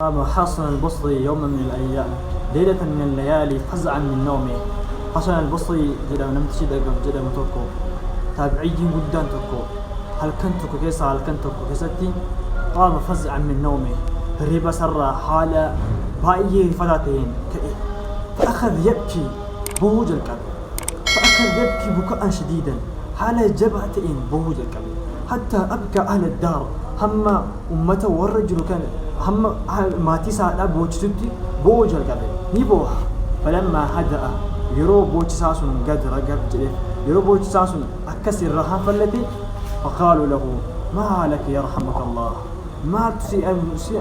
قام حسن البصري يوما من الأيام ليلة من الليالي فزعا من نومه. حسن البصري جدا نمت شدة جدا متوكو تابعي جدا توكو هل كنتكو كيسا هل كنتكو كيستي. قام فزعا من نومه الربا سر حال بائيه فتاتين فأخذ يبكي بوج القلب فأخذ يبكي بكاء شديدا حال جبهتين بوج القلب حتى أبكى أهل الدار هم أمته والرجل كان هم ما تسعى بوجتي بوج القلب نبوح. فلما هدأ يرو بوج ساسون قد رقب جريف يرو بوج ساسون أكسر الرهان فلتي فقالوا له ما لك يرحمك الله ما تسي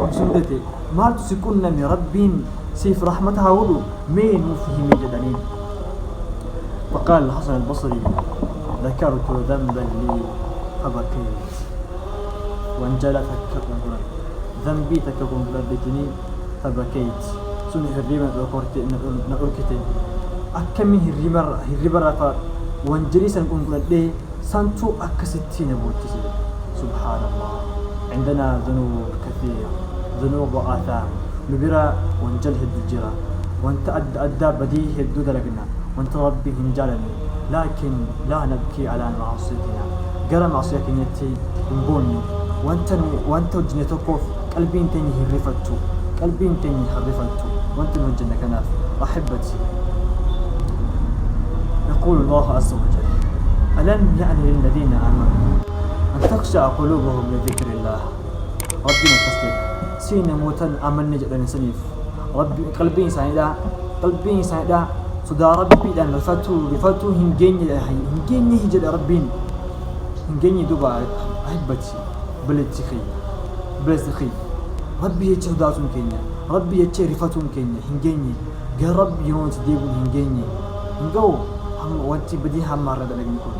مسندتي ما تسكن من رب سيف رحمتها ولو مين فيه جدنين. فقال الحسن البصري ذكرت ذنبا لي فبكيت وانجلت ذنبي تكون بلدتني فبكيت سنه الريبة نأركتي أكمه الريبة وانجليسا نقول لي سانتو أكستين بوتسي. سبحان الله عندنا ذنوب كثيرة ذنوب وآثام نبرا وانجله الدجرة وانت أدى بديه الدود لقنا وانت ربي هنجالني لكن لا نبكي على معصيتنا قرى معصيك نيتي نبوني وانت وجنتكوف قلبي انتني هرفتو قلبي انتني هرفتو وانت نوجنا كناف. أحبتي يقول الله عز وجل ألم يعني للذين آمنوا أن تخشع قلوبهم لذكر الله. ربنا تسلم سين موتن أمن نجد سنيف ربي قلبي سعيدا صدا ربي لأن رفتو هنجيني هجد ربين هنجيني دوبا. أحبتي بلتخي ربي يتشي داتون كينيا ربي يتشي رفتون كينيا هنجيني قال ربي يوم تديبون هنجيني هنجو هم وانتي بدي هم مرة دلقنكم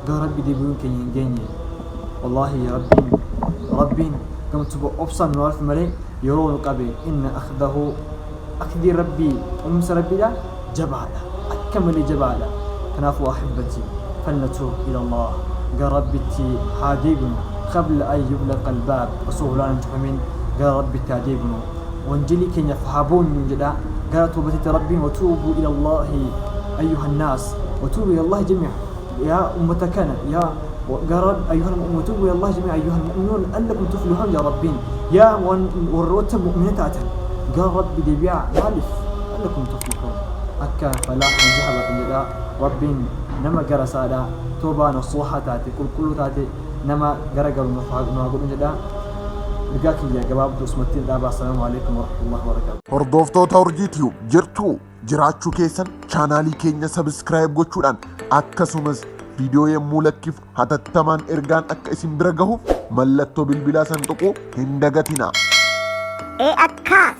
قال ربي ديبون كينيا هنجيني. والله يا ربي كم تبقى أبصر نوارف ملي يرون قبي إن أخذي ربي أمس ربي لا جبالة أكمل جبالة. كنافو أحبتي فلنتوب إلى الله. قال ربي حاديبنا قبل أن يغلق الباب رسولنا نتفهمين. قال ربي تاديبنا وانجلي كن يفهبون من جدا. قال توبتي ربي وتوبوا إلى الله أيها الناس وتوبوا إلى الله جميعا يا أمتكنا يا قال رب أيها المؤمنون وتوبوا إلى الله جميعا أيها المؤمنون أنكم تفلحون يا ربين يا والروت مؤمنات. قال ربي دبيع مالف أنكم تفلحون أكا فلاح جهبة الجدا ربين نما قرسادا توبا نصوحة تاتي كل تاتي نما قرقل نفاق جدا لقاكي يا قباب دوسمتين دابا. السلام عليكم ورحمة الله وبركاته. هردوفتوتا ورجيتيو جرتو جراچو كيسن چانالي كينيا سبسكرايب gochuudhaan akkasumas viidiyoo yemmuu lakkif hatattamaan ergaan akka isin bira gahuuf mallattoo bilbilaa san tuquu hin dagatinaa. Akkas